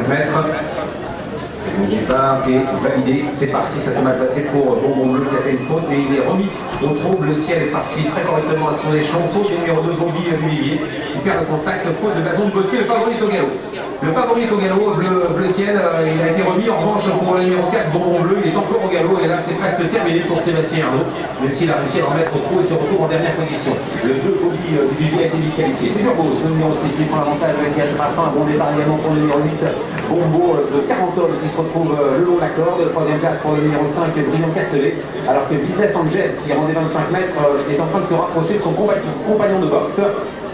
25 mètres. Le départ est validé, c'est parti, ça s'est mal passé pour Bonbon Bleu qui a fait une faute et il est remis au trouble. Le ciel est parti très correctement à son échelon. Faute du numéro 2, Bobby Olivier, qui perd le contact, faute de Blason du Bosquet, le favori au galop. Le favori au galop, bleu ciel, il a été remis en revanche pour le numéro 4, Bonbon Bleu, il est encore au galop et là c'est presque terminé pour Sébastien Arnaud, même s'il a réussi à en mettre trop et se retrouve en dernière position. Le 2, Bobby Olivier a été disqualifié. C'est Burgos, le numéro 6 qui prend l'avantage avec Yann Raffin, bon départ également pour le numéro 8, Bombo de 40 tonnes qui se retrouve le long de la corde. Troisième place pour le numéro 5, Brillant Castellet, alors que Business Angel, qui rendait 25 mètres, est en train de se rapprocher de son compagnon de boxe.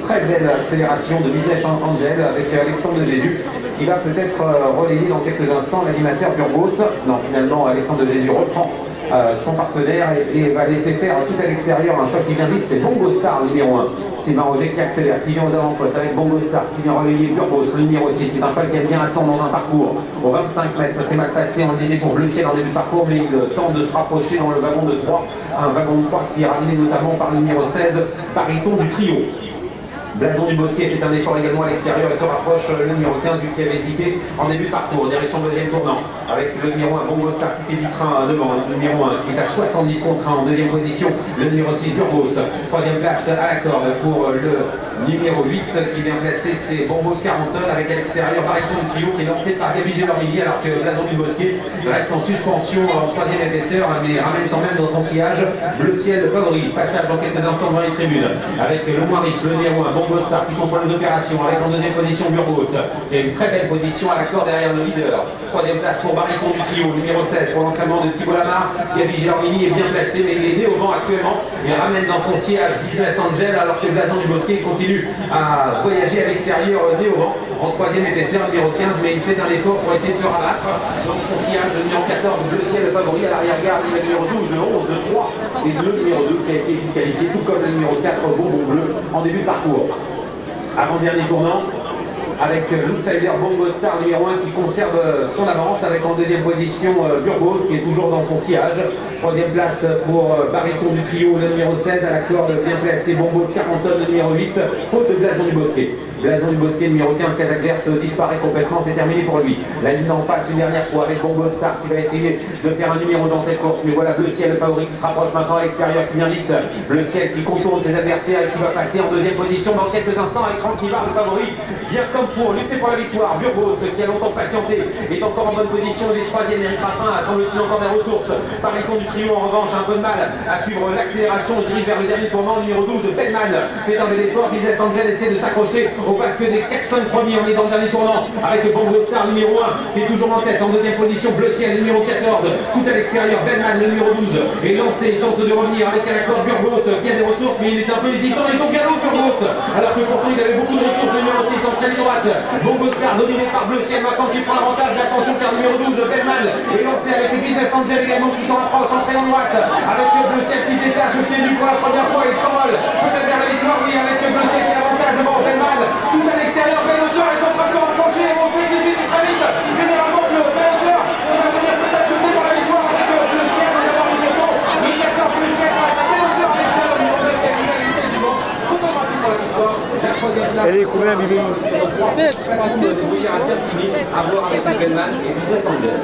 Très belle accélération de Business Angel avec Alexandre de Jésus, qui va peut-être relayer dans quelques instants l'animateur Burgos. Non, finalement, Alexandre de Jésus reprend son partenaire et va laisser faire tout à l'extérieur un choix qui vient vite. C'est Bongo Star, le numéro 1. Sylvain Roger qui accélère, qui vient aux avant-postes avec Bongo Star, qui vient relayer Burgos, le numéro 6, qui est un cheval qui aime bien attendre dans un parcours. Au 25 mètres, ça s'est mal passé, on le disait pour Bleu Ciel en début de parcours, mais il tente de se rapprocher dans le wagon de 3. Un wagon de 3 qui est ramené notamment par le numéro 16, Bariton du trio. Blason du Bosquet fait un effort également à l'extérieur et se rapproche le numéro 15 qui avait hésité en début de parcours, direction deuxième tournant, avec le numéro 1 Bongo Star qui fait du train devant, le numéro 1 qui est à 70 contre 1 en deuxième position, le numéro 6 Burgos, troisième place à la corde pour le numéro 8 qui vient placer ses Bongo de 40 tonnes avec à l'extérieur Bariton du trio qui est lancé par Gabriel Lormillier alors que Blason du Bosquet reste en suspension en troisième épaisseur mais ramène quand même dans son sillage Bleu Ciel favori. Passage dans quelques instants devant les tribunes avec le Moiris, le numéro 1 Bongo Star qui comprend les opérations avec en deuxième position Burgos et une très belle position à la corde derrière le leader. Troisième place pour Bariton du trio, numéro 16 pour l'entraînement de Thibault Lamar. Gabriel Lormillier est bien placé mais il est né au vent actuellement et ramène dans son sillage Business Angel alors que Blason du Bosquet continue à voyager à l'extérieur né au vent en troisième épaisseur, numéro 15, mais il fait un effort pour essayer de se rabattre. Donc son sillage, le numéro 14, Bleu Ciel, le favori à l'arrière-garde, il y a le numéro 12, le 11, le 3 et le numéro 2 qui a été disqualifié, tout comme le numéro 4, Bonbon Bleu, en début de parcours. Avant-dernier tournant, avec l'outsider Bongo Star numéro 1 qui conserve son avance avec en deuxième position Burgos qui est toujours dans son sillage. Troisième place pour Bariton du trio, le numéro 16 à la corde bien placé Bongo de 40 tonnes, le numéro 8, faute de Blason du Bosquet. Blason du Bosquet, numéro 15, Kazakh Vert disparaît complètement, c'est terminé pour lui. La ligne en passe une dernière fois avec Bongo Star qui va essayer de faire un numéro dans cette course, mais voilà Bleu Ciel, le favori qui se rapproche maintenant à l'extérieur, qui vient vite. Bleu Ciel qui contourne ses adversaires et qui va passer en deuxième position dans quelques instants avec Franck Nivard, le favori, vient comme pour lutter pour la victoire. Burgos, qui a longtemps patienté, est encore en bonne position, il est troisième, Eric Raffin a semble-t-il encore des ressources. Bariton du trio en revanche a un peu de mal à suivre l'accélération, on se dirige vers le dernier tournant, numéro 12, Bellman fait un bel effort, Business Angel essaie de s'accrocher au basque des 4-5 premiers, on est dans le dernier tournant avec Bongo Star numéro 1 qui est toujours en tête, en deuxième position Bleu Ciel, le numéro 14, tout à l'extérieur, Bellman le numéro 12 est lancé, il tente de revenir avec à la corde Burgos qui a des ressources mais il est un peu hésitant, il est au galop Burgos, alors que pourtant il avait beaucoup de ressources, le numéro 6 en très droite, Bongo Star dominé par Bleu Ciel, maintenant qui prend l'avantage, mais attention car le numéro 12, Bellman est lancé avec Business Angel également qui s'en rapproche en très droite, avec Bleu Ciel qui se détache au pied du pour la première fois, il s'envole, peut-être vers la victoire, oui, avec Bleu Ciel qui a l'avantage devant Bellman, tout à l'extérieur, belle hauteur, est en train de se rapprocher, on sait qu'il finit très vite, généralement le belle hauteur, qui va venir peut-être lutter pour la victoire avec Bleu Ciel, nous avons le peloton, le 14 Bleu Ciel passe à belle hauteur, l'extérieur du monde, qui a finalité du monde, photographie pour la victoire, la troisième place. Elle est combien, Bibi? 7, je crois, 7. À voir avec Bellman et Business Angel.